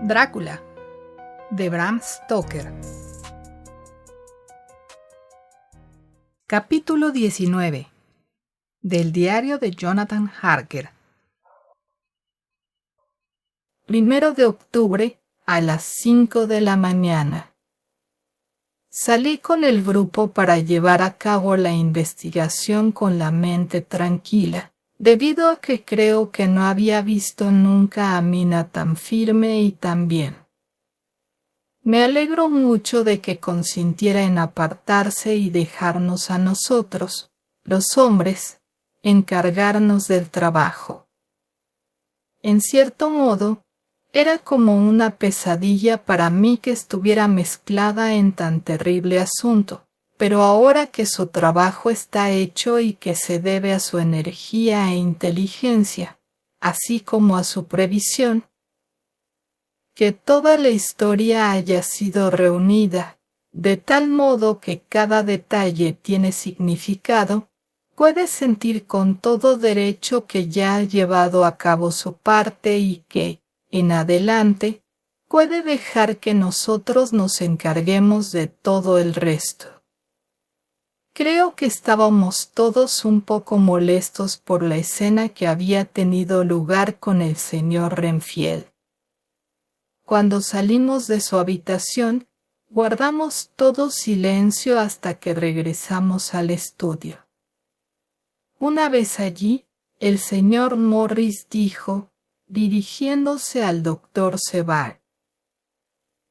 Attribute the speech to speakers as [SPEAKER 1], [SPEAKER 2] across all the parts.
[SPEAKER 1] Drácula, de Bram Stoker. Capítulo 19. Del diario de Jonathan Harker. 1 de octubre a las 5 de la mañana. Salí con el grupo para llevar a cabo la investigación con la mente tranquila, debido a que creo que no había visto nunca a Mina tan firme y tan bien. Me alegro mucho de que consintiera en apartarse y dejarnos a nosotros, los hombres, encargarnos del trabajo. En cierto modo, era como una pesadilla para mí que estuviera mezclada en tan terrible asunto, pero ahora que su trabajo está hecho y que se debe a su energía e inteligencia, así como a su previsión, que toda la historia haya sido reunida, de tal modo que cada detalle tiene significado, puede sentir con todo derecho que ya ha llevado a cabo su parte y que, en adelante, puede dejar que nosotros nos encarguemos de todo el resto. Creo que estábamos todos un poco molestos por la escena que había tenido lugar con el señor Renfield. Cuando salimos de su habitación, guardamos todo silencio hasta que regresamos al estudio. Una vez allí, el señor Morris dijo, dirigiéndose al doctor Sevard: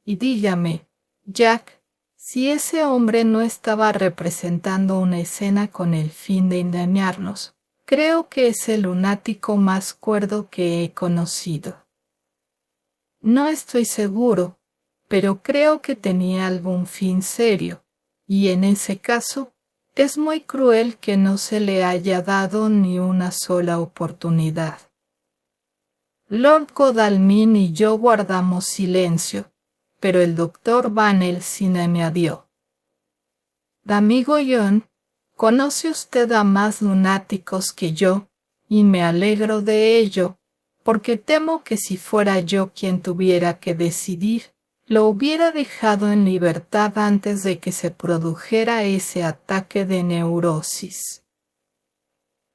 [SPEAKER 1] y dígame, Jack, si ese hombre no estaba representando una escena con el fin de engañarnos. Creo que es el lunático más cuerdo que he conocido. No estoy seguro, pero creo que tenía algún fin serio, y en ese caso, es muy cruel que no se le haya dado ni una sola oportunidad. Lord Godalming y yo guardamos silencio, pero el doctor Van Helsing añadió: Amigo John, conoce usted a más lunáticos que yo, y me alegro de ello, porque temo que si fuera yo quien tuviera que decidir, lo hubiera dejado en libertad antes de que se produjera ese ataque de neurosis.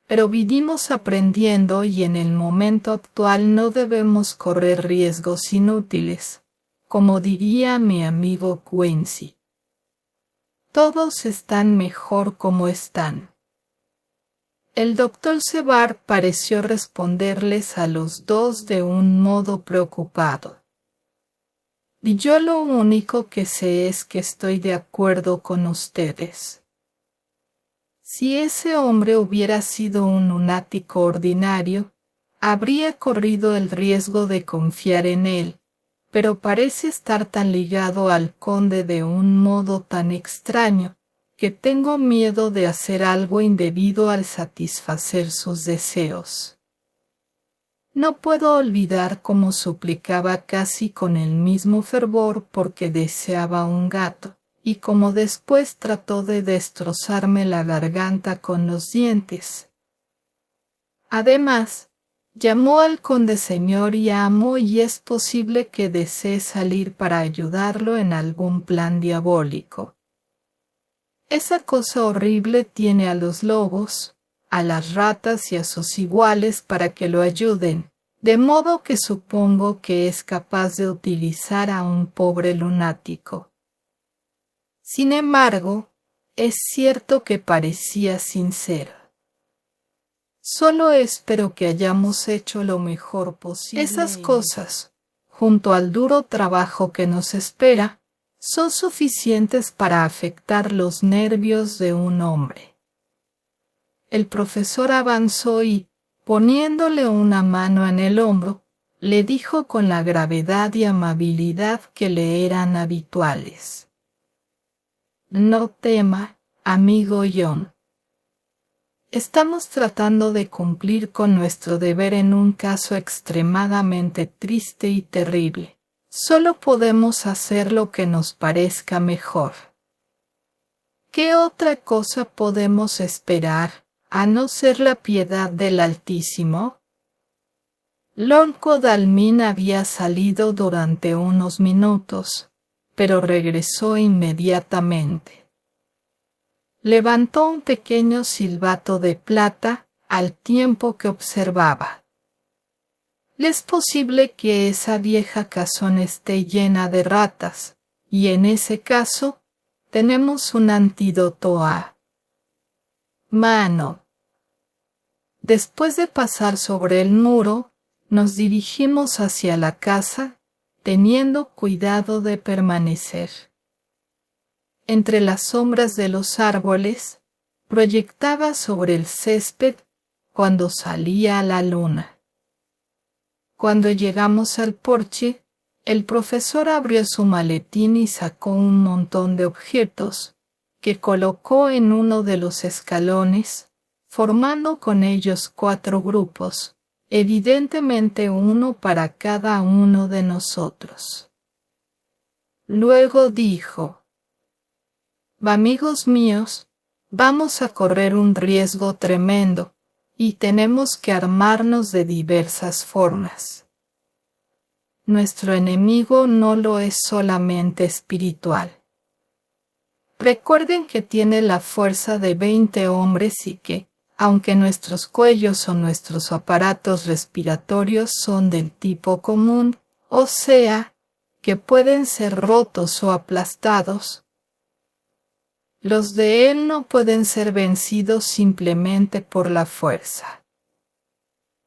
[SPEAKER 1] Pero vivimos aprendiendo y en el momento actual no debemos correr riesgos inútiles, como diría mi amigo Quincy. Todos están mejor como están. El doctor Sevard pareció responderles a los dos de un modo preocupado. Y yo lo único que sé es que estoy de acuerdo con ustedes. Si ese hombre hubiera sido un lunático ordinario, habría corrido el riesgo de confiar en él, pero parece estar tan ligado al conde de un modo tan extraño, que tengo miedo de hacer algo indebido al satisfacer sus deseos. No puedo olvidar cómo suplicaba casi con el mismo fervor porque deseaba un gato, y cómo después trató de destrozarme la garganta con los dientes. Además, llamó al conde señor y amo y es posible que desee salir para ayudarlo en algún plan diabólico. Esa cosa horrible tiene a los lobos, a las ratas y a sus iguales para que lo ayuden, de modo que supongo que es capaz de utilizar a un pobre lunático. Sin embargo, es cierto que parecía sincero. Solo espero que hayamos hecho lo mejor posible. Esas cosas, junto al duro trabajo que nos espera, son suficientes para afectar los nervios de un hombre. El profesor avanzó y, poniéndole una mano en el hombro, le dijo con la gravedad y amabilidad que le eran habituales: No tema, amigo John. Estamos tratando de cumplir con nuestro deber en un caso extremadamente triste y terrible. Solo podemos hacer lo que nos parezca mejor. ¿Qué otra cosa podemos esperar, a no ser la piedad del Altísimo? Lonco Dalmín había salido durante unos minutos, pero regresó inmediatamente. Levantó un pequeño silbato de plata al tiempo que observaba. Es posible que esa vieja casona esté llena de ratas, y en ese caso, tenemos un antídoto a mano. Después de pasar sobre el muro, nos dirigimos hacia la casa, teniendo cuidado de permanecer entre las sombras de los árboles, proyectaba sobre el césped cuando salía la luna. Cuando llegamos al porche, el profesor abrió su maletín y sacó un montón de objetos, que colocó en uno de los escalones, formando con ellos 4 grupos, evidentemente uno para cada uno de nosotros. Luego dijo: amigos míos, vamos a correr un riesgo tremendo, y tenemos que armarnos de diversas formas. Nuestro enemigo no lo es solamente espiritual. Recuerden que tiene la fuerza de 20 hombres y que, aunque nuestros cuellos o nuestros aparatos respiratorios son del tipo común, o sea, que pueden ser rotos o aplastados, los de él no pueden ser vencidos simplemente por la fuerza.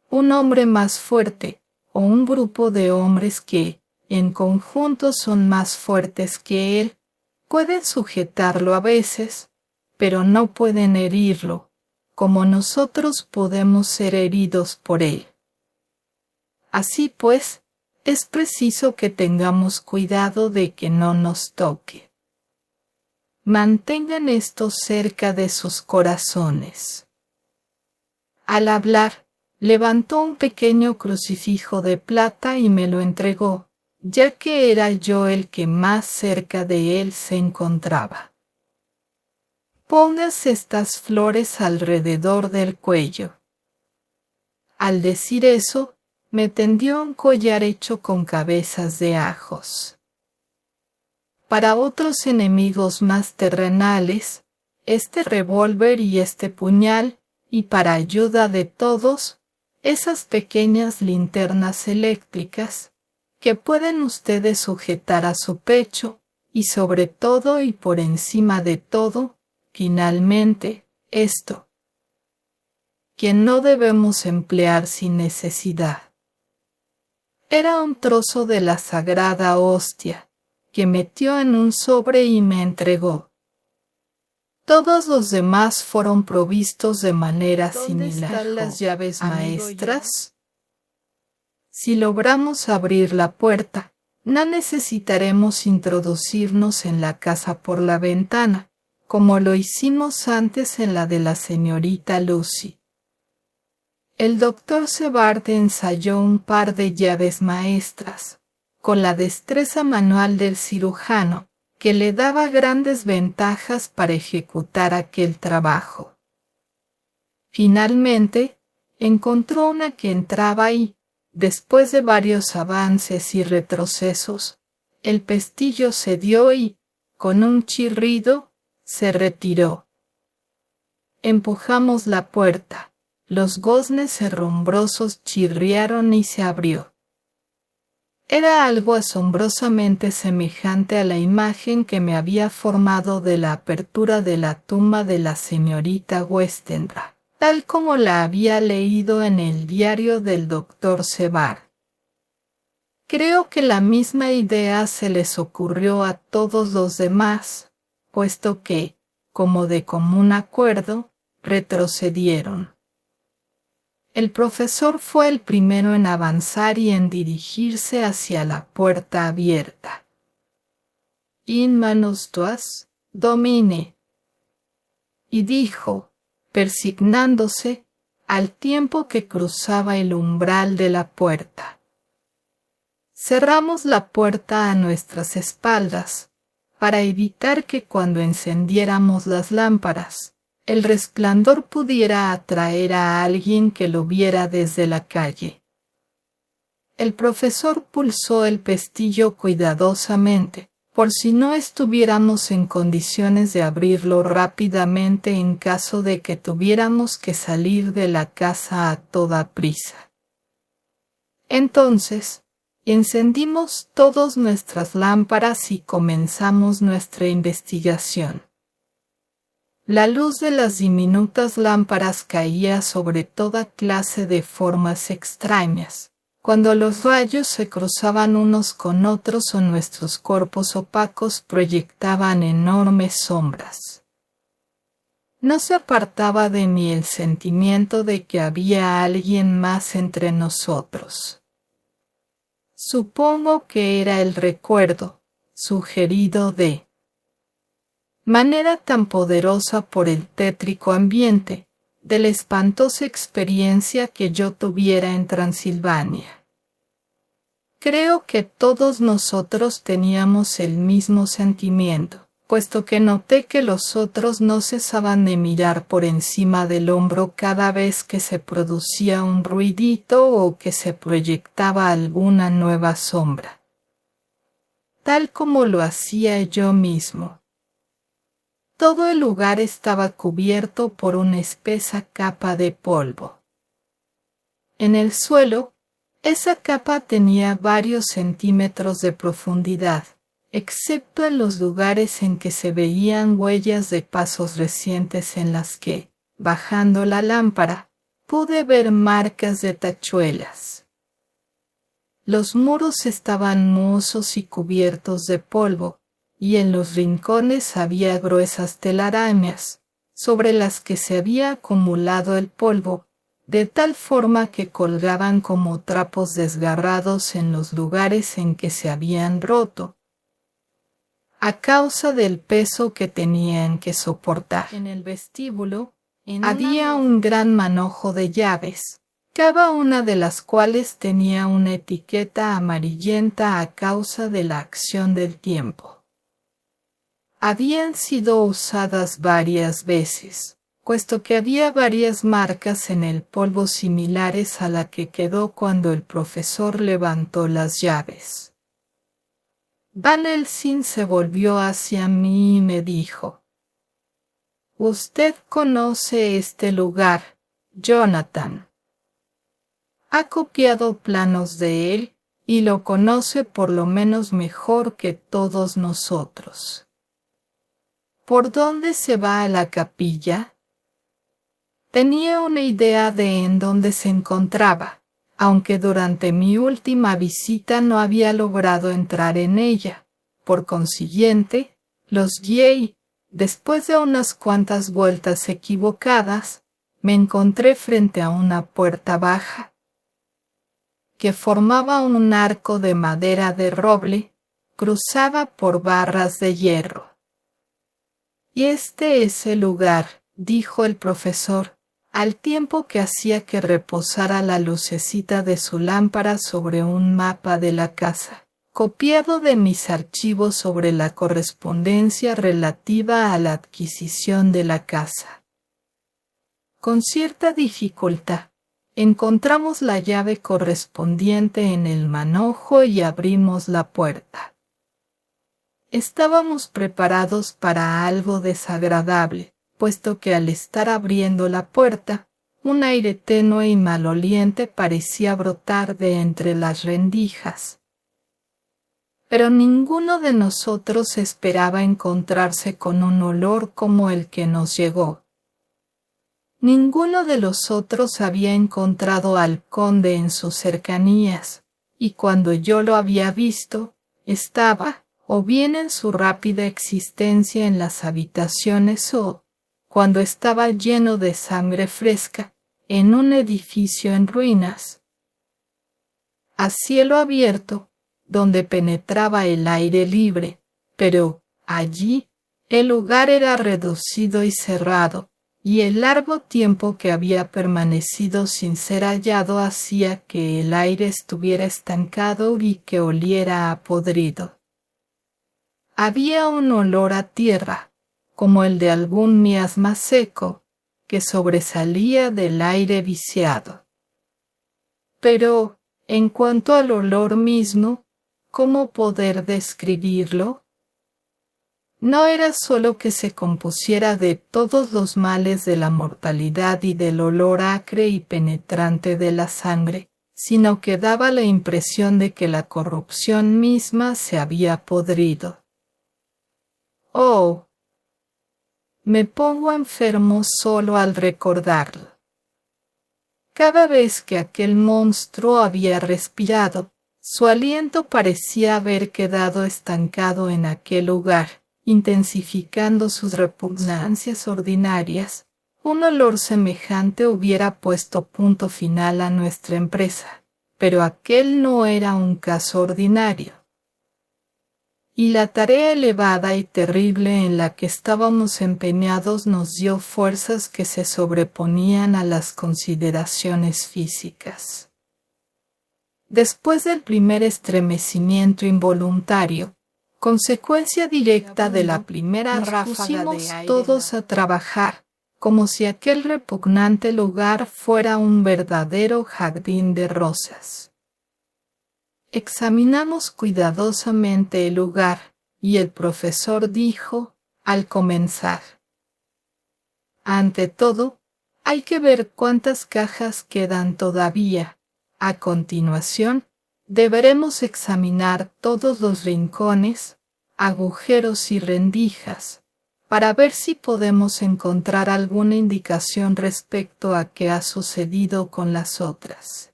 [SPEAKER 1] Un hombre más fuerte, o un grupo de hombres que, en conjunto son más fuertes que él, pueden sujetarlo a veces, pero no pueden herirlo, como nosotros podemos ser heridos por él. Así pues, es preciso que tengamos cuidado de que no nos toque. Mantengan esto cerca de sus corazones. Al hablar, levantó un pequeño crucifijo de plata y me lo entregó, ya que era yo el que más cerca de él se encontraba. Pongas estas flores alrededor del cuello. Al decir eso, me tendió un collar hecho con cabezas de ajos. Para otros enemigos más terrenales, este revólver y este puñal, y para ayuda de todos, esas pequeñas linternas eléctricas, que pueden ustedes sujetar a su pecho, y sobre todo y por encima de todo, finalmente, esto, que no debemos emplear sin necesidad. Era un trozo de la sagrada hostia, que metió en un sobre y me entregó. Todos los demás fueron provistos de manera similar. ¿Dónde están las llaves maestras? Si logramos abrir la puerta, no necesitaremos introducirnos en la casa por la ventana, como lo hicimos antes en la de la señorita Lucy. El doctor Sebart ensayó un par de llaves maestras, con la destreza manual del cirujano, que le daba grandes ventajas para ejecutar aquel trabajo. Finalmente, encontró una que entraba y, después de varios avances y retrocesos, el pestillo cedió y, con un chirrido, se retiró. Empujamos la puerta, los goznes herrumbrosos chirriaron y se abrió. Era algo asombrosamente semejante a la imagen que me había formado de la apertura de la tumba de la señorita Westenra, tal como la había leído en el diario del doctor Sebart. Creo que la misma idea se les ocurrió a todos los demás, puesto que, como de común acuerdo, retrocedieron. El profesor fue el primero en avanzar y en dirigirse hacia la puerta abierta. In manus tuas, Domine. Y dijo, persignándose, al tiempo que cruzaba el umbral de la puerta. Cerramos la puerta a nuestras espaldas, para evitar que cuando encendiéramos las lámparas, el resplandor pudiera atraer a alguien que lo viera desde la calle. El profesor pulsó el pestillo cuidadosamente, por si no estuviéramos en condiciones de abrirlo rápidamente en caso de que tuviéramos que salir de la casa a toda prisa. Entonces, encendimos todas nuestras lámparas y comenzamos nuestra investigación. La luz de las diminutas lámparas caía sobre toda clase de formas extrañas, cuando los rayos se cruzaban unos con otros o nuestros cuerpos opacos proyectaban enormes sombras. No se apartaba de mí el sentimiento de que había alguien más entre nosotros. Supongo que era el recuerdo, sugerido de manera tan poderosa por el tétrico ambiente, de la espantosa experiencia que yo tuviera en Transilvania. Creo que todos nosotros teníamos el mismo sentimiento, puesto que noté que los otros no cesaban de mirar por encima del hombro cada vez que se producía un ruidito o que se proyectaba alguna nueva sombra, tal como lo hacía yo mismo. Todo el lugar estaba cubierto por una espesa capa de polvo. En el suelo, esa capa tenía varios centímetros de profundidad, excepto en los lugares en que se veían huellas de pasos recientes en las que, bajando la lámpara, pude ver marcas de tachuelas. Los muros estaban mohosos y cubiertos de polvo, y en los rincones había gruesas telarañas, sobre las que se había acumulado el polvo, de tal forma que colgaban como trapos desgarrados en los lugares en que se habían roto, a causa del peso que tenían que soportar. En el vestíbulo había un gran manojo de llaves, cada una de las cuales tenía una etiqueta amarillenta a causa de la acción del tiempo. Habían sido usadas varias veces, puesto que había varias marcas en el polvo similares a la que quedó cuando el profesor levantó las llaves. Van Helsing se volvió hacia mí y me dijo: «Usted conoce este lugar, Jonathan. Ha copiado planos de él y lo conoce por lo menos mejor que todos nosotros. ¿Por dónde se va a la capilla?» Tenía una idea de en dónde se encontraba, aunque durante mi última visita no había logrado entrar en ella. Por consiguiente, los guié y, después de unas cuantas vueltas equivocadas, me encontré frente a una puerta baja, que formaba un arco de madera de roble, cruzada por barras de hierro. «Y este es el lugar», dijo el profesor, al tiempo que hacía que reposara la lucecita de su lámpara sobre un mapa de la casa, copiado de mis archivos sobre la correspondencia relativa a la adquisición de la casa. Con cierta dificultad, encontramos la llave correspondiente en el manojo y abrimos la puerta. Estábamos preparados para algo desagradable, puesto que al estar abriendo la puerta, un aire tenue y maloliente parecía brotar de entre las rendijas. Pero ninguno de nosotros esperaba encontrarse con un olor como el que nos llegó. Ninguno de los otros había encontrado al conde en sus cercanías, y cuando yo lo había visto, estaba o bien en su rápida existencia en las habitaciones o, cuando estaba lleno de sangre fresca, en un edificio en ruinas. A cielo abierto, donde penetraba el aire libre, pero allí el lugar era reducido y cerrado, y el largo tiempo que había permanecido sin ser hallado hacía que el aire estuviera estancado y que oliera a podrido. Había un olor a tierra, como el de algún miasma seco, que sobresalía del aire viciado. Pero, En cuanto al olor mismo, ¿cómo poder describirlo? No era solo que se compusiera de todos los males de la mortalidad y del olor acre y penetrante de la sangre, sino que daba la impresión de que la corrupción misma se había podrido. Oh, me pongo enfermo solo al recordarlo. Cada vez que aquel monstruo había respirado, su aliento parecía haber quedado estancado en aquel lugar, intensificando sus repugnancias ordinarias. Un olor semejante hubiera puesto punto final a nuestra empresa, pero aquel no era un caso ordinario. Y la tarea elevada y terrible en la que estábamos empeñados nos dio fuerzas que se sobreponían a las consideraciones físicas. Después del primer estremecimiento involuntario, consecuencia directa de la primera ráfaga de aire, todos a trabajar, como si aquel repugnante lugar fuera un verdadero jardín de rosas. Examinamos cuidadosamente el lugar, y el profesor dijo, al comenzar: ante todo, hay que ver cuántas cajas quedan todavía. A continuación, deberemos examinar todos los rincones, agujeros y rendijas, para ver si podemos encontrar alguna indicación respecto a qué ha sucedido con las otras.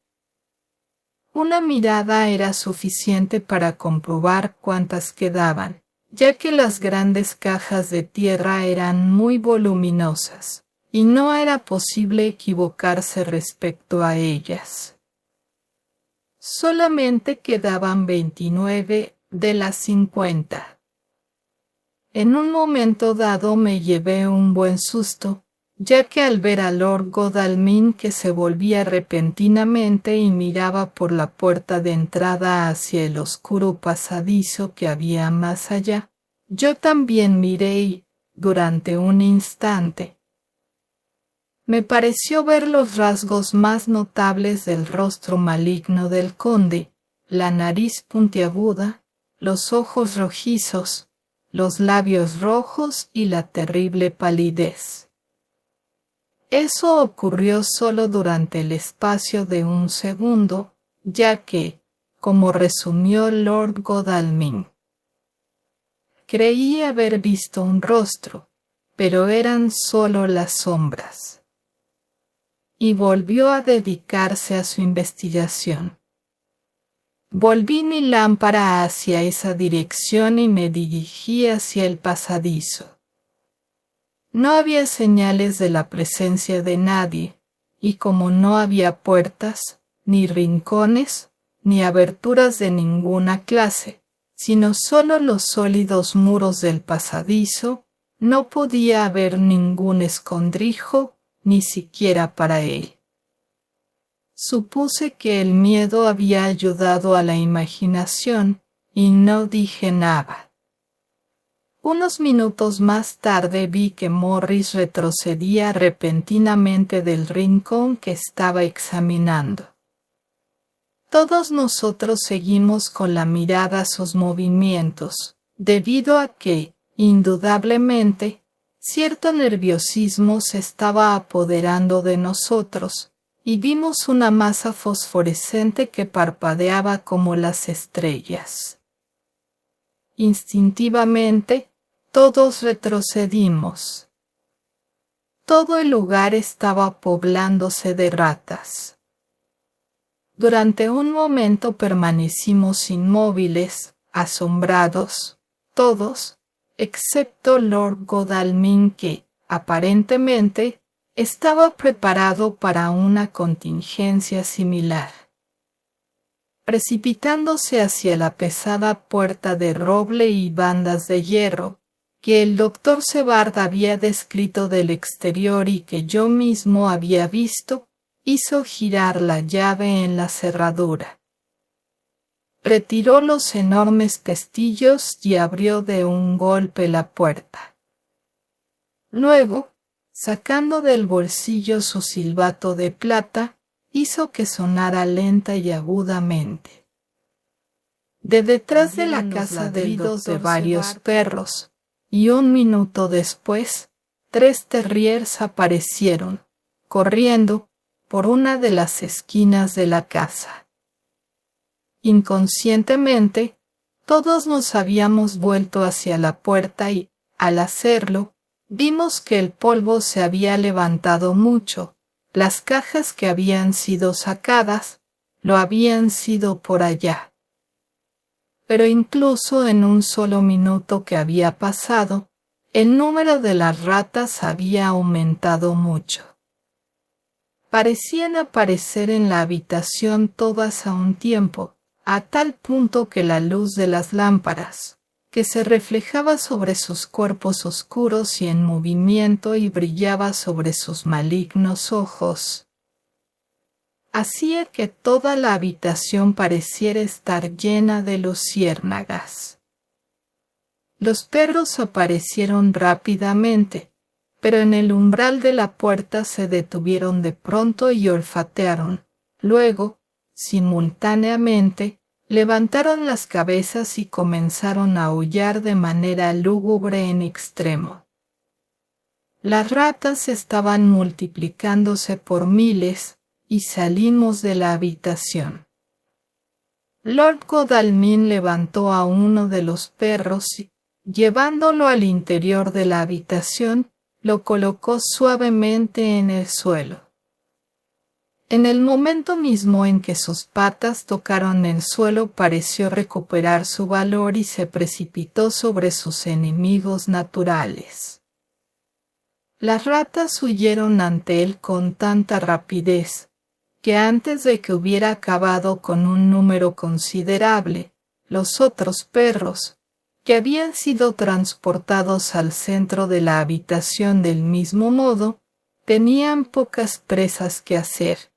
[SPEAKER 1] Una mirada era suficiente para comprobar cuántas quedaban, ya que las grandes cajas de tierra eran muy voluminosas, y no era posible equivocarse respecto a ellas. Solamente quedaban 29 de las 50. En un momento dado me llevé un buen susto, ya que al ver a Lord Godalming que se volvía repentinamente y miraba por la puerta de entrada hacia el oscuro pasadizo que había más allá, yo también miré y, durante un instante, me pareció ver los rasgos más notables del rostro maligno del conde, la nariz puntiaguda, los ojos rojizos, los labios rojos y la terrible palidez. Eso ocurrió solo durante el espacio de un segundo, ya que, como resumió Lord Godalming, creí haber visto un rostro, pero eran solo las sombras. Y volvió a dedicarse a su investigación. Volví mi lámpara hacia esa dirección y me dirigí hacia el pasadizo. No había señales de la presencia de nadie, y como no había puertas, ni rincones, ni aberturas de ninguna clase, sino solo los sólidos muros del pasadizo, no podía haber ningún escondrijo, ni siquiera para él. Supuse que el miedo había ayudado a la imaginación, y no dije nada. Unos minutos más tarde vi que Morris retrocedía repentinamente del rincón que estaba examinando. Todos nosotros seguimos con la mirada sus movimientos, debido a que, indudablemente, cierto nerviosismo se estaba apoderando de nosotros, y vimos una masa fosforescente que parpadeaba como las estrellas. Instintivamente, todos retrocedimos. Todo el lugar estaba poblándose de ratas. Durante un momento permanecimos inmóviles, asombrados, todos, excepto Lord Godalming que, aparentemente, estaba preparado para una contingencia similar. Precipitándose hacia la pesada puerta de roble y bandas de hierro, que el doctor Sebard había descrito del exterior y que yo mismo había visto, hizo girar la llave en la cerradura. Retiró los enormes pestillos y abrió de un golpe la puerta. Luego, sacando del bolsillo su silbato de plata, hizo que sonara lenta y agudamente. De detrás de la casa del doctor de varios perros, y un minuto después, 3 terriers aparecieron, corriendo, por una de las esquinas de la casa. Inconscientemente, todos nos habíamos vuelto hacia la puerta y, al hacerlo, vimos que el polvo se había levantado mucho. Las cajas que habían sido sacadas, lo habían sido por allá. Pero incluso en un solo minuto que había pasado, el número de las ratas había aumentado mucho. Parecían aparecer en la habitación todas a un tiempo, a tal punto que la luz de las lámparas, que se reflejaba sobre sus cuerpos oscuros y en movimiento y brillaba sobre sus malignos ojos, hacía que toda la habitación pareciera estar llena de luciérnagas. Los perros aparecieron rápidamente, pero en el umbral de la puerta se detuvieron de pronto y olfatearon. Luego, simultáneamente, levantaron las cabezas y comenzaron a aullar de manera lúgubre en extremo. Las ratas estaban multiplicándose por miles, y salimos de la habitación. Lord Godalming levantó a uno de los perros y, llevándolo al interior de la habitación, lo colocó suavemente en el suelo. En el momento mismo en que sus patas tocaron el suelo, pareció recuperar su valor y se precipitó sobre sus enemigos naturales. Las ratas huyeron ante él con tanta rapidez, que antes de que hubiera acabado con un número considerable, los otros perros, que habían sido transportados al centro de la habitación del mismo modo, tenían pocas presas que hacer,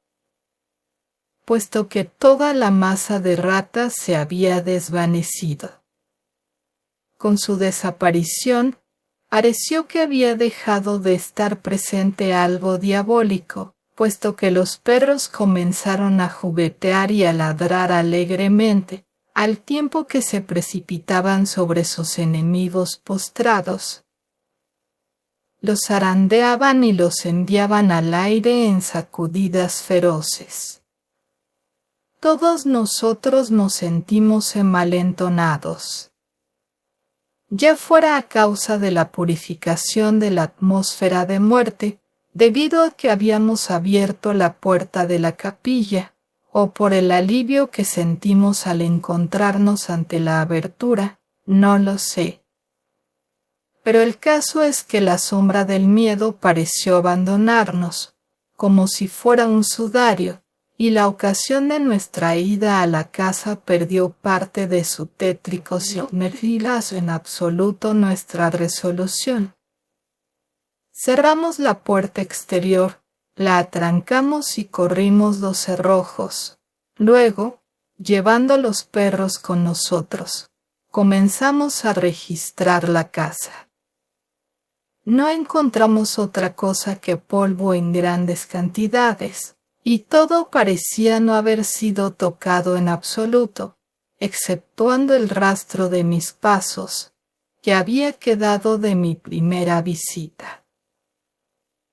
[SPEAKER 1] puesto que toda la masa de ratas se había desvanecido. Con su desaparición, pareció que había dejado de estar presente algo diabólico, puesto que los perros comenzaron a juguetear y a ladrar alegremente, al tiempo que se precipitaban sobre sus enemigos postrados. Los zarandeaban y los enviaban al aire en sacudidas feroces. Todos nosotros nos sentimos envalentonados. Ya fuera a causa de la purificación de la atmósfera de muerte, debido a que habíamos abierto la puerta de la capilla, o por el alivio que sentimos al encontrarnos ante la abertura, no lo sé. Pero el caso es que la sombra del miedo pareció abandonarnos, como si fuera un sudario, y la ocasión de nuestra ida a la casa perdió parte de su tétrico significado en absoluto nuestra resolución. Cerramos la puerta exterior, la atrancamos y corrimos los cerrojos. Luego, llevando los perros con nosotros, comenzamos a registrar la casa. No encontramos otra cosa que polvo en grandes cantidades, y todo parecía no haber sido tocado en absoluto, exceptuando el rastro de mis pasos, que había quedado de mi primera visita.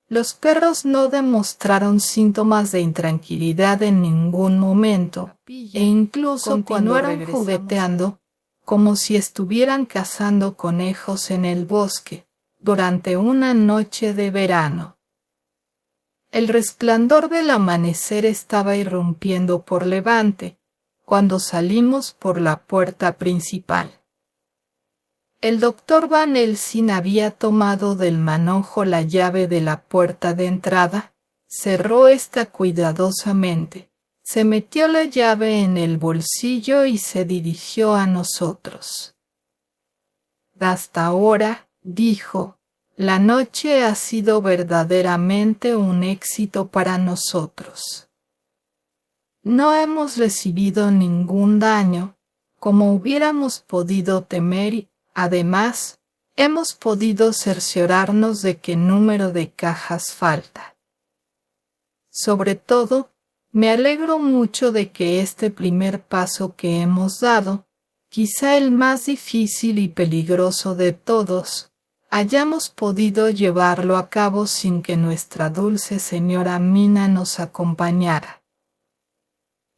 [SPEAKER 1] Los perros no demostraron síntomas de intranquilidad en ningún momento, e incluso continuaron jugueteando, como si estuvieran cazando conejos en el bosque, durante una noche de verano. El resplandor del amanecer estaba irrumpiendo por levante, cuando salimos por la puerta principal. El doctor Van Helsing había tomado del manojo la llave de la puerta de entrada, cerró esta cuidadosamente, se metió la llave en el bolsillo y se dirigió a nosotros. Hasta ahora, dijo, la noche ha sido verdaderamente un éxito para nosotros. No hemos recibido ningún daño, como hubiéramos podido temer y, además, hemos podido cerciorarnos de qué número de cajas falta. Sobre todo, Me alegro mucho de que este primer paso que hemos dado, quizá el más difícil y peligroso de todos, hayamos podido llevarlo a cabo sin que nuestra dulce señora Mina nos acompañara,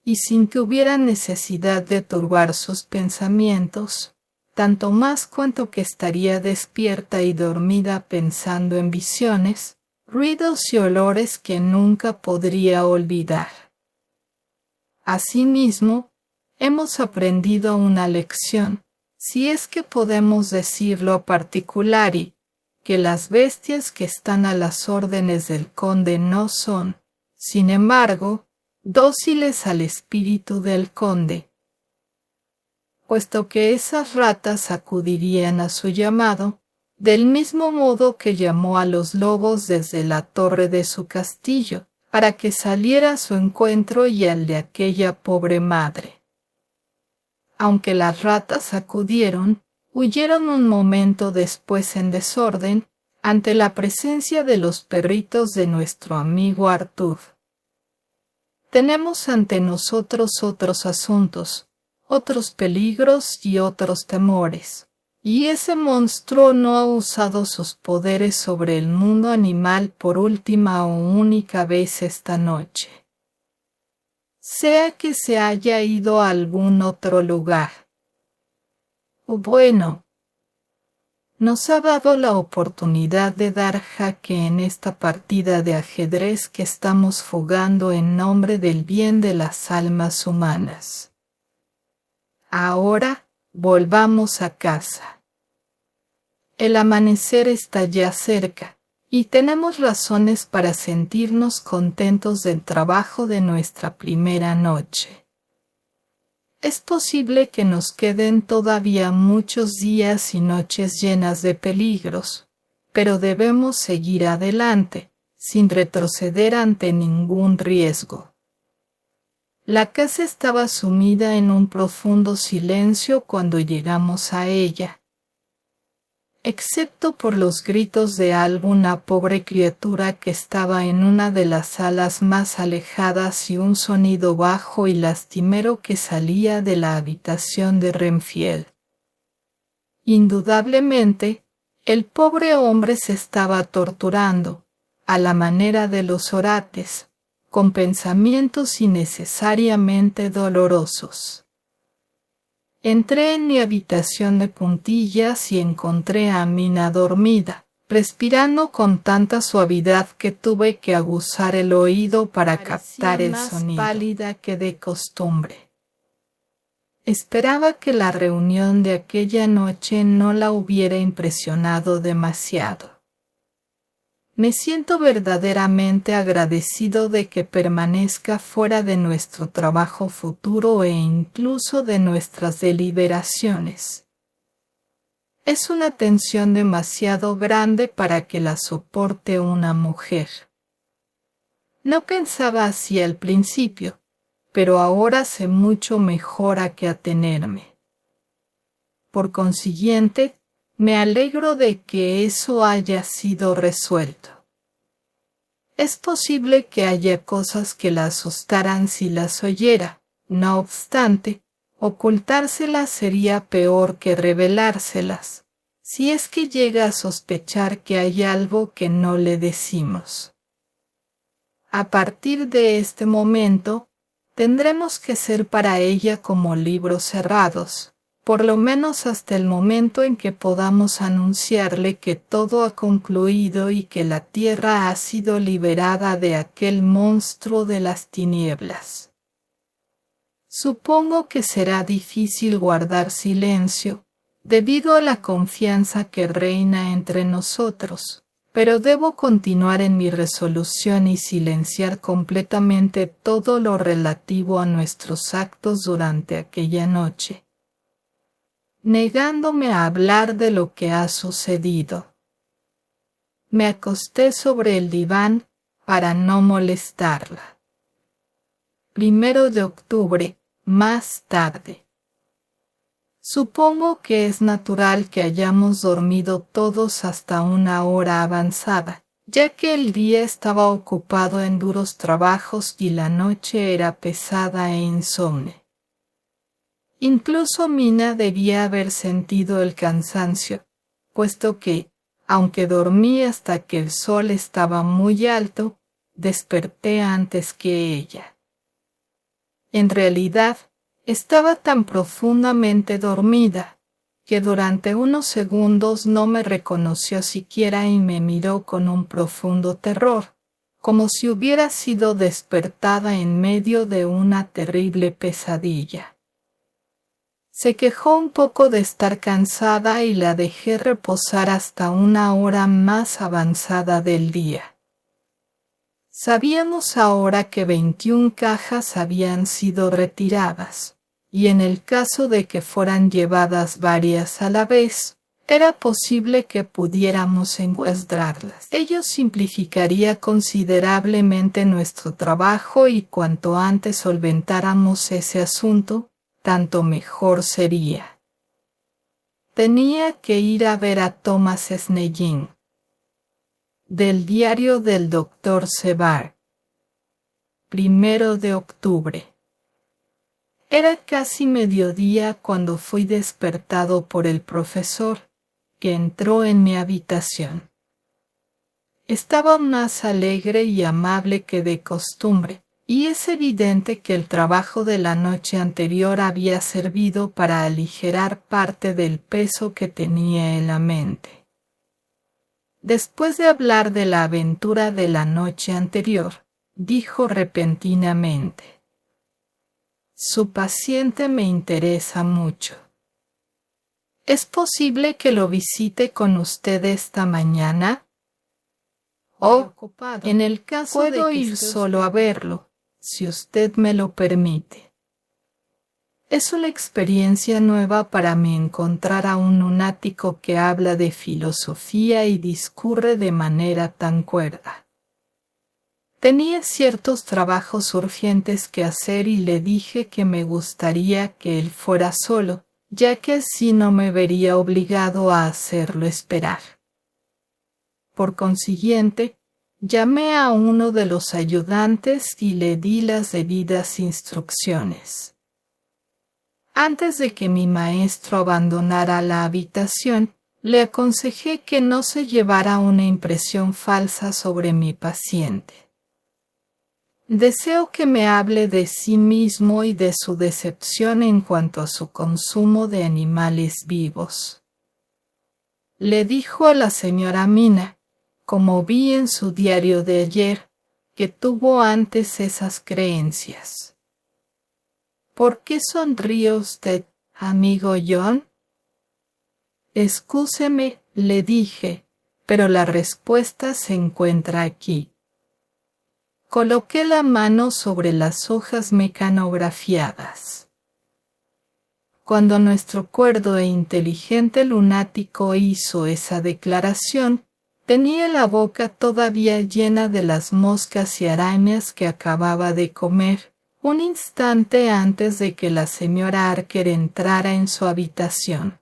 [SPEAKER 1] y sin que hubiera necesidad de turbar sus pensamientos, tanto más cuanto que estaría despierta y dormida pensando en visiones, ruidos y olores que nunca podría olvidar. Asimismo, hemos aprendido una lección, si es que podemos decirlo particular, y que las bestias que están a las órdenes del conde no son, sin embargo, dóciles al espíritu del conde, puesto que esas ratas acudirían a su llamado, del mismo modo que llamó a los lobos desde la torre de su castillo, para que saliera a su encuentro y al de aquella pobre madre. Aunque las ratas acudieron, huyeron un momento después en desorden, ante la presencia de los perritos de nuestro amigo Arthur. Tenemos ante nosotros otros asuntos, otros peligros y otros temores, y ese monstruo no ha usado sus poderes sobre el mundo animal por última o única vez esta noche. Sea que se haya ido a algún otro lugar. O bueno, nos ha dado la oportunidad de dar jaque en esta partida de ajedrez que estamos jugando en nombre del bien de las almas humanas. Ahora, volvamos a casa. El amanecer está ya cerca, y tenemos razones para sentirnos contentos del trabajo de nuestra primera noche. Es posible que nos queden todavía muchos días y noches llenas de peligros, pero debemos seguir adelante, sin retroceder ante ningún riesgo. La casa estaba sumida en un profundo silencio cuando llegamos a ella, excepto por los gritos de alguna pobre criatura que estaba en una de las salas más alejadas y un sonido bajo y lastimero que salía de la habitación de Renfield. Indudablemente, el pobre hombre se estaba torturando, a la manera de los orates, con pensamientos innecesariamente dolorosos. Entré en mi habitación de puntillas y encontré a Mina dormida, respirando con tanta suavidad que tuve que aguzar el oído para captar el sonido. Más pálida que de costumbre. Esperaba que la reunión de aquella noche no la hubiera impresionado demasiado. Me siento verdaderamente agradecido de que permanezca fuera de nuestro trabajo futuro e incluso de nuestras deliberaciones. Es una tensión demasiado grande para que la soporte una mujer. No pensaba así al principio, pero ahora sé mucho mejor a qué atenerme. Por consiguiente, me alegro de que eso haya sido resuelto. Es posible que haya cosas que la asustaran si las oyera. No obstante, ocultárselas sería peor que revelárselas, si es que llega a sospechar que hay algo que no le decimos. A partir de este momento, tendremos que ser para ella como libros cerrados, por lo menos hasta el momento en que podamos anunciarle que todo ha concluido y que la tierra ha sido liberada de aquel monstruo de las tinieblas. Supongo que será difícil guardar silencio, debido a la confianza que reina entre nosotros, pero debo continuar en mi resolución y silenciar completamente todo lo relativo a nuestros actos durante aquella noche, negándome a hablar de lo que ha sucedido. Me acosté sobre el diván para no molestarla. 1 de octubre, más tarde. Supongo que es natural que hayamos dormido todos hasta una hora avanzada, ya que el día estaba ocupado en duros trabajos y la noche era pesada e insomne. Incluso Mina debía haber sentido el cansancio, puesto que, aunque dormí hasta que el sol estaba muy alto, desperté antes que ella. En realidad, estaba tan profundamente dormida que durante unos segundos no me reconoció siquiera y me miró con un profundo terror, como si hubiera sido despertada en medio de una terrible pesadilla. Se quejó un poco de estar cansada y la dejé reposar hasta una hora más avanzada del día. Sabíamos ahora que 21 cajas habían sido retiradas, y en el caso de que fueran llevadas varias a la vez, era posible que pudiéramos encuadrarlas. Ello simplificaría considerablemente nuestro trabajo y cuanto antes solventáramos ese asunto, tanto mejor sería. Tenía que ir a ver a Thomas Snellin. Del diario del Dr. Sevar. 1 de octubre. Era casi mediodía cuando fui despertado por el profesor, que entró en mi habitación. Estaba más alegre y amable que de costumbre, y es evidente que el trabajo de la noche anterior había servido para aligerar parte del peso que tenía en la mente. Después de hablar de la aventura de la noche anterior, dijo repentinamente: «Su paciente me interesa mucho. ¿Es posible que lo visite con usted esta mañana?» «Oh, en el caso puedo ir solo a verlo, si usted me lo permite. Es una experiencia nueva para mí encontrar a un lunático que habla de filosofía y discurre de manera tan cuerda. Tenía ciertos trabajos urgentes que hacer y le dije que me gustaría que él fuera solo, ya que así no me vería obligado a hacerlo esperar. Por consiguiente, llamé a uno de los ayudantes y le di las debidas instrucciones. Antes de que mi maestro abandonara la habitación, le aconsejé que no se llevara una impresión falsa sobre mi paciente. Deseo que me hable de sí mismo y de su decepción en cuanto a su consumo de animales vivos. Le dijo a la señora Mina, como vi en su diario de ayer, que tuvo antes esas creencias. ¿Por qué sonríe usted, amigo John? Excúseme, le dije, pero la respuesta se encuentra aquí. Coloqué la mano sobre las hojas mecanografiadas. Cuando nuestro cuerdo e inteligente lunático hizo esa declaración, tenía la boca todavía llena de las moscas y arañas que acababa de comer, un instante antes de que la señora Archer entrara en su habitación.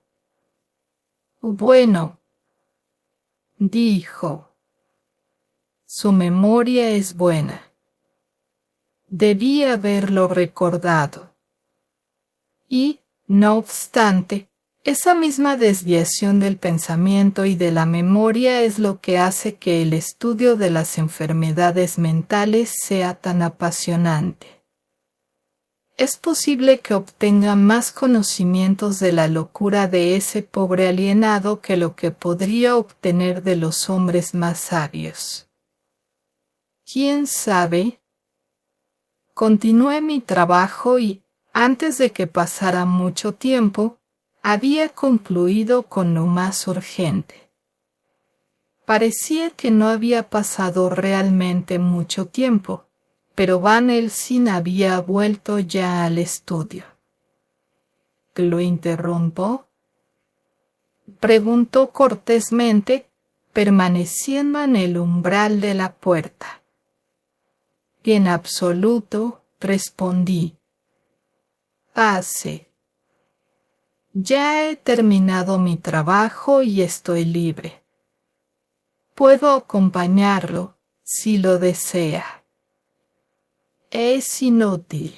[SPEAKER 1] Bueno, dijo, su memoria es buena. Debí haberlo recordado. Y, no obstante, esa misma desviación del pensamiento y de la memoria es lo que hace que el estudio de las enfermedades mentales sea tan apasionante. Es posible que obtenga más conocimientos de la locura de ese pobre alienado que lo que podría obtener de los hombres más sabios. ¿Quién sabe? Continué mi trabajo y, antes de que pasara mucho tiempo, había concluido con lo más urgente. Parecía que no había pasado realmente mucho tiempo, pero Van Helsing había vuelto ya al estudio. ¿Lo interrumpo?, preguntó cortésmente, permaneciendo en el umbral de la puerta. En absoluto, respondí. Pase. Ya he terminado mi trabajo y estoy libre. Puedo acompañarlo, si lo desea. Es inútil.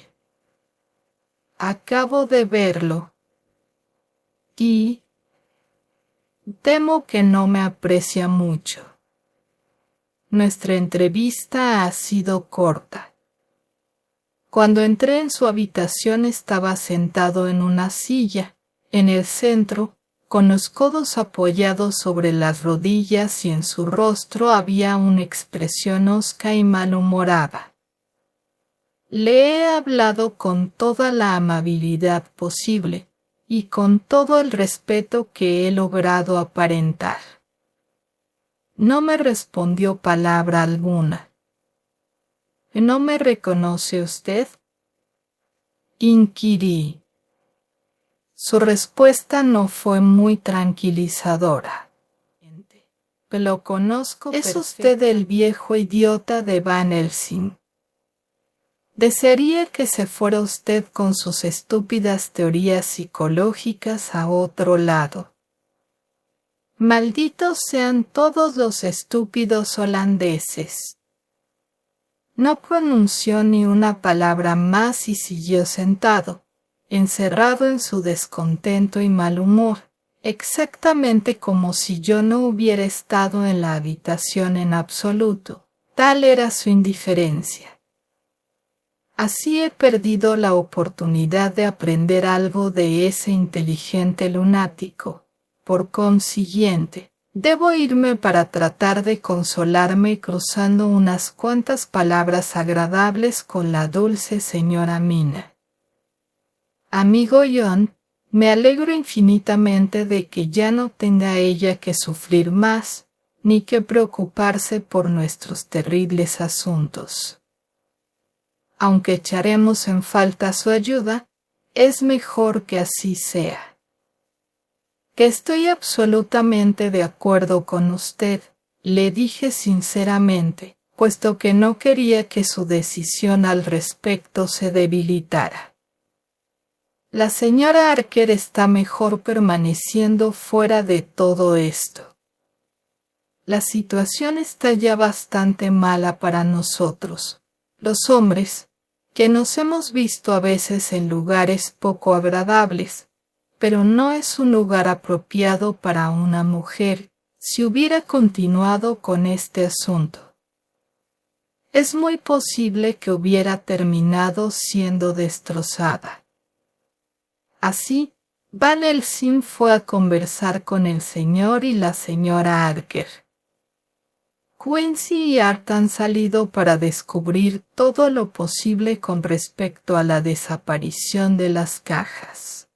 [SPEAKER 1] Acabo de verlo. Y temo que no me aprecia mucho. Nuestra entrevista ha sido corta. Cuando entré en su habitación estaba sentado en una silla, en el centro, con los codos apoyados sobre las rodillas y en su rostro había una expresión hosca y malhumorada. Le he hablado con toda la amabilidad posible y con todo el respeto que he logrado aparentar. No me respondió palabra alguna. ¿No me reconoce usted?, inquirí. Su respuesta no fue muy tranquilizadora. Lo conozco. Es usted el viejo idiota de Van Helsing. Desearía que se fuera usted con sus estúpidas teorías psicológicas a otro lado. Malditos sean todos los estúpidos holandeses. No pronunció ni una palabra más y siguió sentado, encerrado en su descontento y mal humor, exactamente como si yo no hubiera estado en la habitación en absoluto. Tal era su indiferencia. Así he perdido la oportunidad de aprender algo de ese inteligente lunático. Por consiguiente, debo irme para tratar de consolarme cruzando unas cuantas palabras agradables con la dulce señora Mina. Amigo John, me alegro infinitamente de que ya no tenga ella que sufrir más, ni que preocuparse por nuestros terribles asuntos. Aunque echaremos en falta su ayuda, es mejor que así sea. Que estoy absolutamente de acuerdo con usted, le dije sinceramente, puesto que no quería que su decisión al respecto se debilitara. La señora Archer está mejor permaneciendo fuera de todo esto. La situación está ya bastante mala para nosotros, los hombres, que nos hemos visto a veces en lugares poco agradables, pero no es un lugar apropiado para una mujer si hubiera continuado con este asunto. Es muy posible que hubiera terminado siendo destrozada. Así, Van Helsing fue a conversar con el señor y la señora Archer. Quincy y Art han salido para descubrir todo lo posible con respecto a la desaparición de las cajas.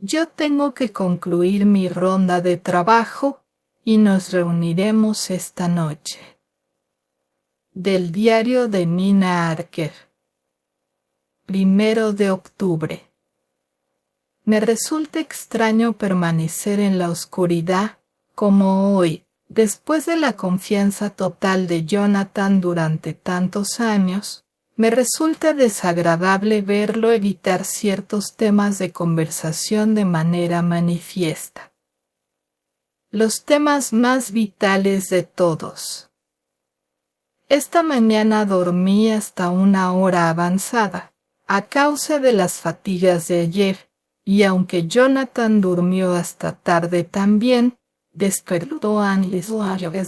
[SPEAKER 1] Yo tengo que concluir mi ronda de trabajo y nos reuniremos esta noche. Del diario de Mina Archer. 1 de octubre. Me resulta extraño permanecer en la oscuridad, como hoy, después de la confianza total de Jonathan durante tantos años. Me resulta desagradable verlo evitar ciertos temas de conversación de manera manifiesta. Los temas más vitales de todos. Esta mañana dormí hasta una hora avanzada, a causa de las fatigas de ayer, y aunque Jonathan durmió hasta tarde también, despertó antes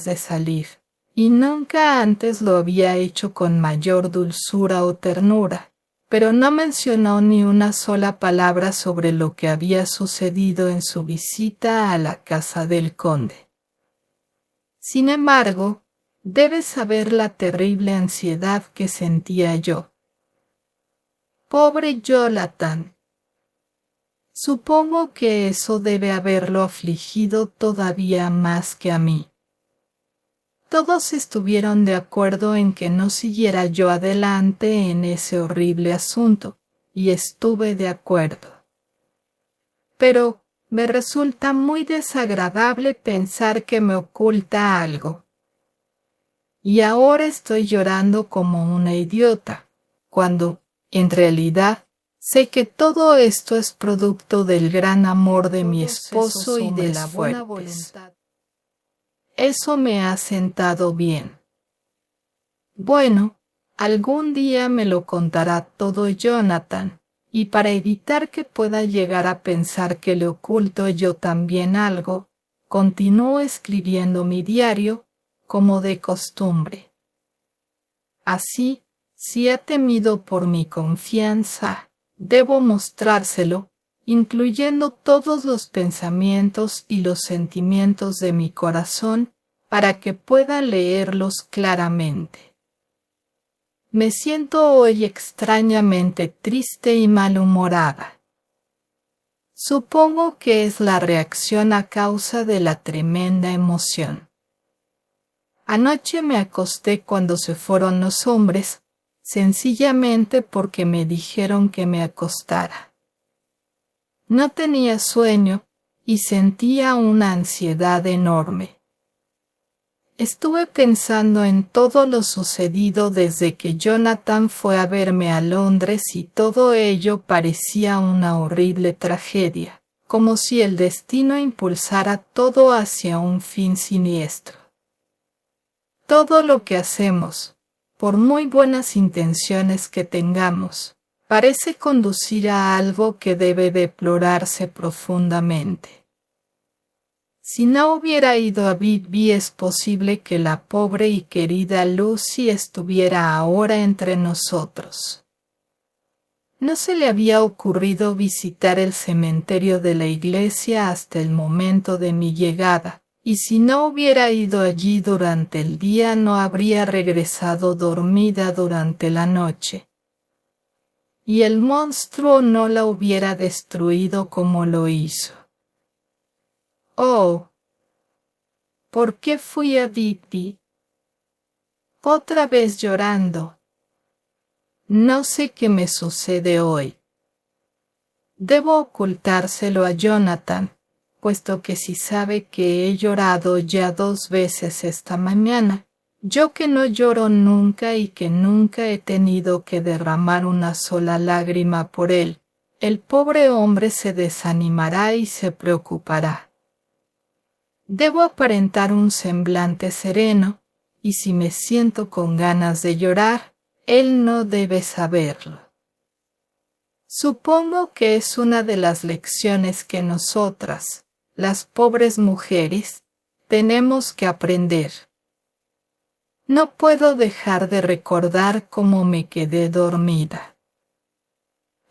[SPEAKER 1] de salir. Y nunca antes lo había hecho con mayor dulzura o ternura, pero no mencionó ni una sola palabra sobre lo que había sucedido en su visita a la casa del conde. Sin embargo, debes saber la terrible ansiedad que sentía yo. Pobre Jonathan. Supongo que eso debe haberlo afligido todavía más que a mí. Todos estuvieron de acuerdo en que no siguiera yo adelante en ese horrible asunto, y estuve de acuerdo. Pero me resulta muy desagradable pensar que me oculta algo. Y ahora estoy llorando como una idiota, cuando, en realidad, sé que todo esto es producto del gran amor de mi esposo y de la buena voluntad. Eso me ha sentado bien. Bueno, algún día me lo contará todo Jonathan, y para evitar que pueda llegar a pensar que le oculto yo también algo, continúo escribiendo mi diario, como de costumbre. Así, si ha temido por mi confianza, debo mostrárselo, incluyendo todos los pensamientos y los sentimientos de mi corazón, para que pueda leerlos claramente. Me siento hoy extrañamente triste y malhumorada. Supongo que es la reacción a causa de la tremenda emoción. Anoche me acosté cuando se fueron los hombres, sencillamente porque me dijeron que me acostara. No tenía sueño y sentía una ansiedad enorme. Estuve pensando en todo lo sucedido desde que Jonathan fue a verme a Londres y todo ello parecía una horrible tragedia, como si el destino impulsara todo hacia un fin siniestro. Todo lo que hacemos, por muy buenas intenciones que tengamos, parece conducir a algo que debe deplorarse profundamente. Si no hubiera ido a Whitby, es posible que la pobre y querida Lucy estuviera ahora entre nosotros. No se le había ocurrido visitar el cementerio de la iglesia hasta el momento de mi llegada, y si no hubiera ido allí durante el día no habría regresado dormida durante la noche. Y el monstruo no la hubiera destruido como lo hizo. Oh, ¿por qué fui a Whitby? Otra vez llorando. No sé qué me sucede hoy. Debo ocultárselo a Jonathan, puesto que si sabe que he llorado ya 2 veces esta mañana, yo que no lloro nunca y que nunca he tenido que derramar una sola lágrima por él, el pobre hombre se desanimará y se preocupará. Debo aparentar un semblante sereno, y si me siento con ganas de llorar, él no debe saberlo. Supongo que es una de las lecciones que nosotras, las pobres mujeres, tenemos que aprender. No puedo dejar de recordar cómo me quedé dormida.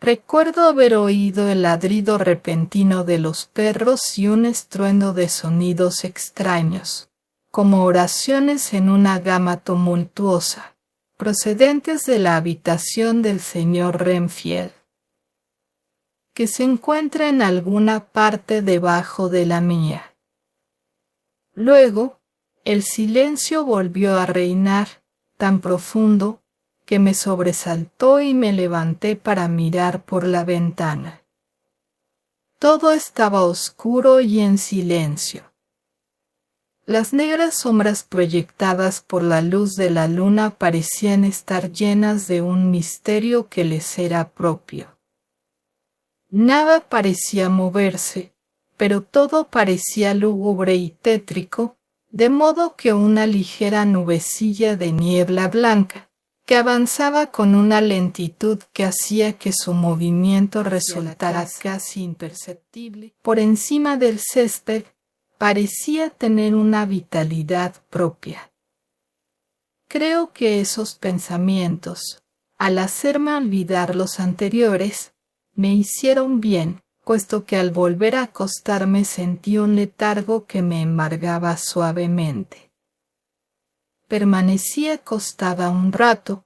[SPEAKER 1] Recuerdo haber oído el ladrido repentino de los perros y un estruendo de sonidos extraños, como oraciones en una gama tumultuosa, procedentes de la habitación del señor Renfield, que se encuentra en alguna parte debajo de la mía. Luego, el silencio volvió a reinar, tan profundo, que me sobresaltó y me levanté para mirar por la ventana. Todo estaba oscuro y en silencio. Las negras sombras proyectadas por la luz de la luna parecían estar llenas de un misterio que les era propio. Nada parecía moverse, pero todo parecía lúgubre y tétrico, de modo que una ligera nubecilla de niebla blanca, que avanzaba con una lentitud que hacía que su movimiento resultara casi imperceptible, por encima del césped, parecía tener una vitalidad propia. Creo que esos pensamientos, al hacerme olvidar los anteriores, me hicieron bien, puesto que al volver a acostarme sentí un letargo que me embargaba suavemente. Permanecí acostada un rato,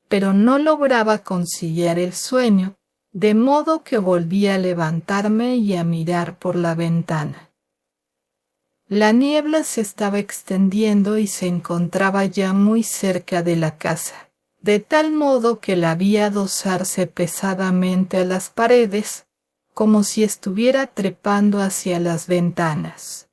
[SPEAKER 1] pero no lograba conciliar el sueño, de modo que volví a levantarme y a mirar por la ventana. La niebla se estaba extendiendo y se encontraba ya muy cerca de la casa, de tal modo que la vi adosarse pesadamente a las paredes, como si estuviera trepando hacia las ventanas.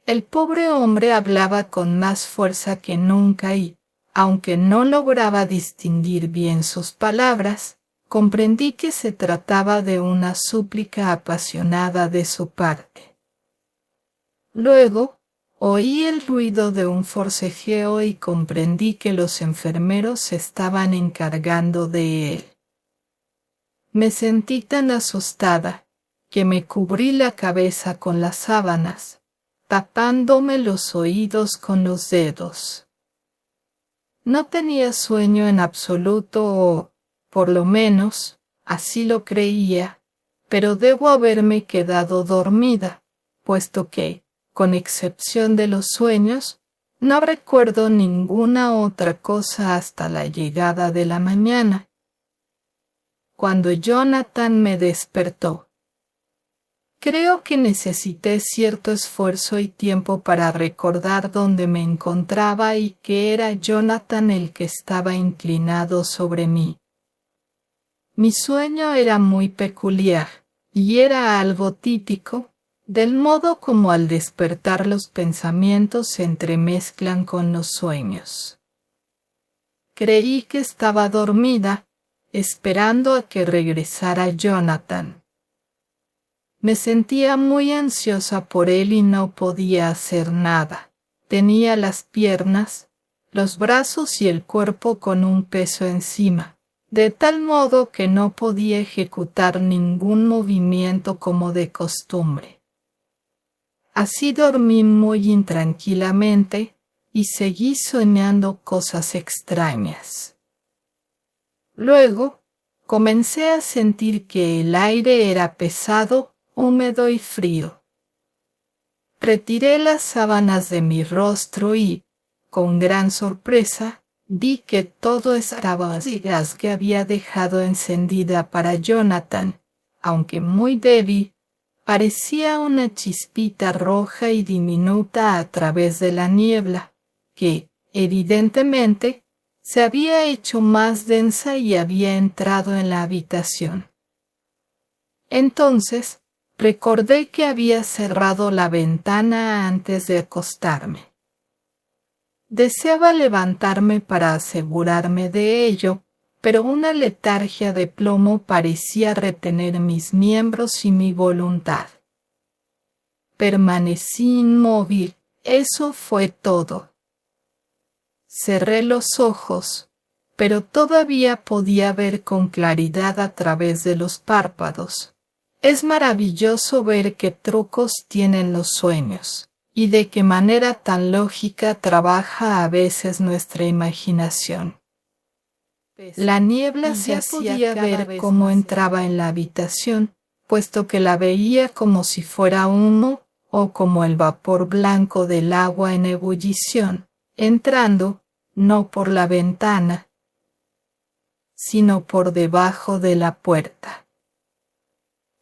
[SPEAKER 1] El pobre hombre hablaba con más fuerza que nunca y, aunque no lograba distinguir bien sus palabras, comprendí que se trataba de una súplica apasionada de su parte. Luego, Oí el ruido de un forcejeo y comprendí que los enfermeros se estaban encargando de él. Me sentí tan asustada que me cubrí la cabeza con las sábanas, tapándome los oídos con los dedos. No tenía sueño en absoluto o, por lo menos, así lo creía, pero debo haberme quedado dormida, puesto que, con excepción de los sueños, no recuerdo ninguna otra cosa hasta la llegada de la mañana, cuando Jonathan me despertó. Creo que necesité cierto esfuerzo y tiempo para recordar dónde me encontraba y que era Jonathan el que estaba inclinado sobre mí. Mi sueño era muy peculiar, y era algo típico, del modo como al despertar los pensamientos se entremezclan con los sueños. Creí que estaba dormida, esperando a que regresara Jonathan. Me sentía muy ansiosa por él y no podía hacer nada. Tenía las piernas, los brazos y el cuerpo con un peso encima, de tal modo que no podía ejecutar ningún movimiento como de costumbre. Así dormí muy intranquilamente y seguí soñando cosas extrañas. Luego, comencé a sentir que el aire era pesado, húmedo y frío. Retiré las sábanas de mi rostro y, con gran sorpresa, vi que todo estaba así gas que había dejado encendida para Jonathan, aunque muy débil, parecía una chispita roja y diminuta a través de la niebla, que, evidentemente, se había hecho más densa y había entrado en la habitación. Entonces, recordé que había cerrado la ventana antes de acostarme. Deseaba levantarme para asegurarme de ello, pero una letargia de plomo parecía retener mis miembros y mi voluntad. Permanecí inmóvil, eso fue todo. Cerré los ojos, pero todavía podía ver con claridad a través de los párpados. Es maravilloso ver qué trucos tienen los sueños, y de qué manera tan lógica trabaja a veces nuestra imaginación. La niebla se hacía ver cómo entraba en la habitación, puesto que la veía como si fuera humo o como el vapor blanco del agua en ebullición, entrando, no por la ventana, sino por debajo de la puerta.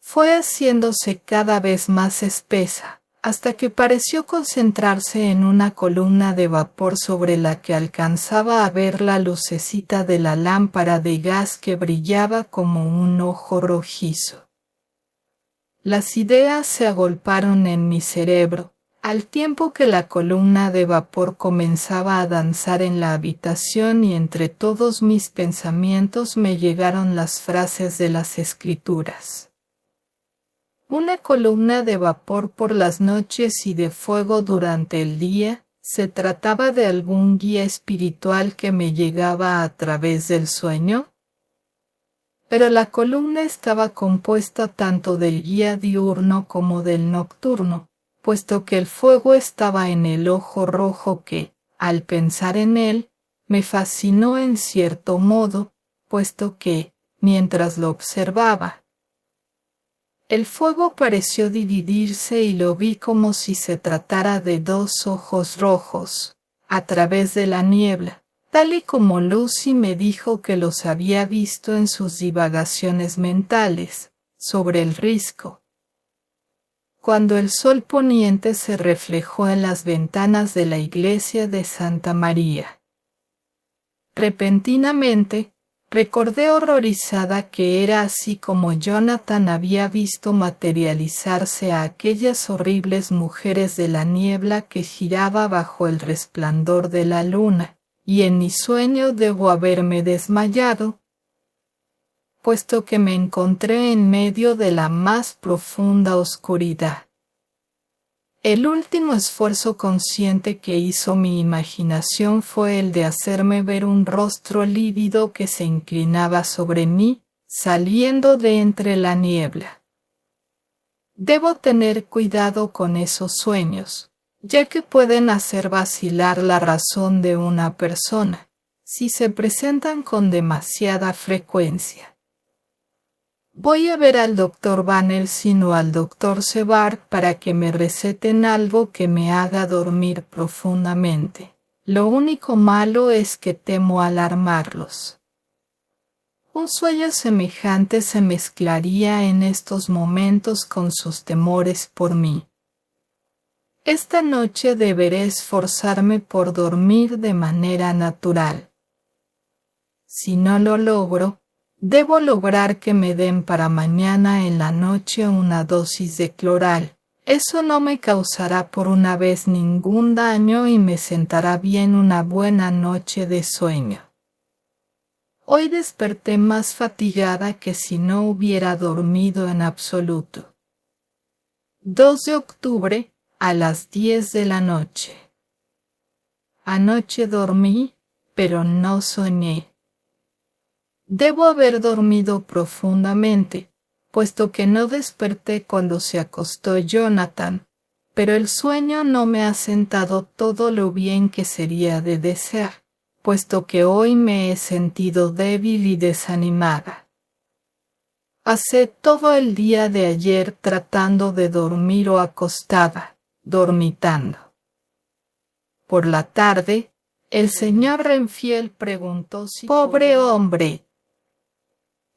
[SPEAKER 1] Fue haciéndose cada vez más espesa, hasta que pareció concentrarse en una columna de vapor sobre la que alcanzaba a ver la lucecita de la lámpara de gas que brillaba como un ojo rojizo. Las ideas se agolparon en mi cerebro, al tiempo que la columna de vapor comenzaba a danzar en la habitación y entre todos mis pensamientos me llegaron las frases de las Escrituras. Una columna de vapor por las noches y de fuego durante el día, ¿se trataba de algún guía espiritual que me llegaba a través del sueño? Pero la columna estaba compuesta tanto del guía diurno como del nocturno, puesto que el fuego estaba en el ojo rojo que, al pensar en él, me fascinó en cierto modo, puesto que, mientras lo observaba, el fuego pareció dividirse y lo vi como si se tratara de dos ojos rojos, a través de la niebla, tal y como Lucy me dijo que los había visto en sus divagaciones mentales, sobre el risco. Cuando el sol poniente se reflejó en las ventanas de la iglesia de Santa María. Repentinamente, recordé horrorizada que era así como Jonathan había visto materializarse a aquellas horribles mujeres de la niebla que giraba bajo el resplandor de la luna, y en mi sueño debo haberme desmayado, puesto que me encontré en medio de la más profunda oscuridad. El último esfuerzo consciente que hizo mi imaginación fue el de hacerme ver un rostro lívido que se inclinaba sobre mí, saliendo de entre la niebla. Debo tener cuidado con esos sueños, ya que pueden hacer vacilar la razón de una persona, si se presentan con demasiada frecuencia. Voy a ver al Dr. Van Helsing o al Dr. Sevard para que me receten algo que me haga dormir profundamente. Lo único malo es que temo alarmarlos. Un sueño semejante se mezclaría en estos momentos con sus temores por mí. Esta noche deberé esforzarme por dormir de manera natural. Si no lo logro, debo lograr que me den para mañana en la noche una dosis de cloral. Eso no me causará por una vez ningún daño y me sentará bien una buena noche de sueño. Hoy desperté más fatigada que si no hubiera dormido en absoluto. 2 de octubre, a las 10 de la noche. Anoche dormí, pero no soñé. Debo haber dormido profundamente, puesto que no desperté cuando se acostó Jonathan, pero el sueño no me ha sentado todo lo bien que sería de desear, puesto que hoy me he sentido débil y desanimada. Pasé todo el día de ayer tratando de dormir o acostada, dormitando. Por la tarde, el señor Renfield preguntó si... Pobre hombre.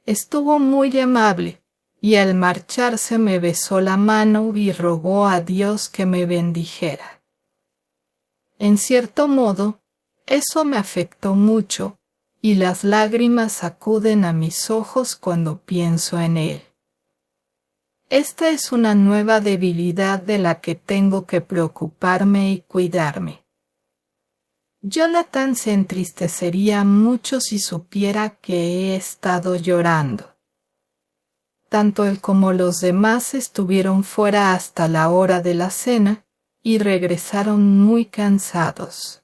[SPEAKER 1] Estuvo muy amable, y al marcharse me besó la mano y rogó a Dios que me bendijera. En cierto modo, eso me afectó mucho, y las lágrimas acuden a mis ojos cuando pienso en él. Esta es una nueva debilidad de la que tengo que preocuparme y cuidarme. Jonathan se entristecería mucho si supiera que he estado llorando. Tanto él como los demás estuvieron fuera hasta la hora de la cena y regresaron muy cansados.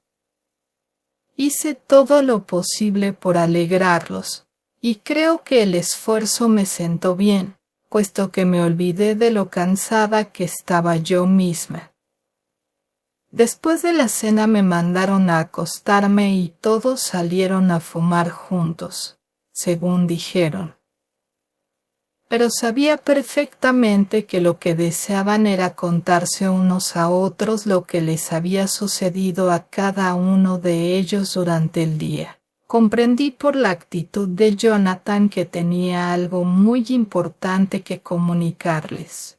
[SPEAKER 1] Hice todo lo posible por alegrarlos, y creo que el esfuerzo me sentó bien, puesto que me olvidé de lo cansada que estaba yo misma. Después de la cena me mandaron a acostarme y todos salieron a fumar juntos, según dijeron. Pero sabía perfectamente que lo que deseaban era contarse unos a otros lo que les había sucedido a cada uno de ellos durante el día. Comprendí por la actitud de Jonathan que tenía algo muy importante que comunicarles.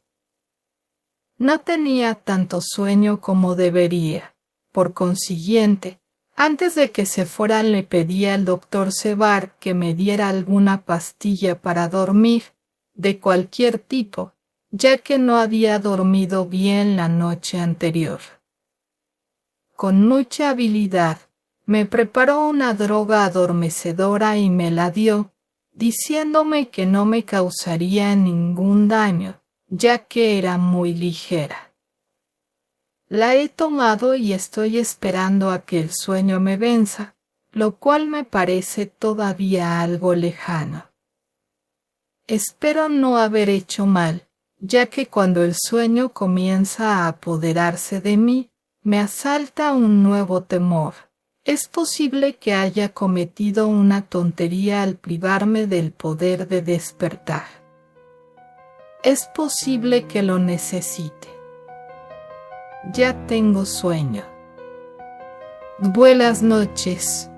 [SPEAKER 1] No tenía tanto sueño como debería. Por consiguiente, antes de que se fueran le pedí al doctor Sevard que me diera alguna pastilla para dormir, de cualquier tipo, ya que no había dormido bien la noche anterior. Con mucha habilidad, me preparó una droga adormecedora y me la dio, diciéndome que no me causaría ningún daño, ya que era muy ligera. La he tomado y estoy esperando a que el sueño me venza, lo cual me parece todavía algo lejano. Espero no haber hecho mal, ya que cuando el sueño comienza a apoderarse de mí, me asalta un nuevo temor. Es posible que haya cometido una tontería al privarme del poder de despertar. Es posible que lo necesite. Ya tengo sueño. Buenas noches.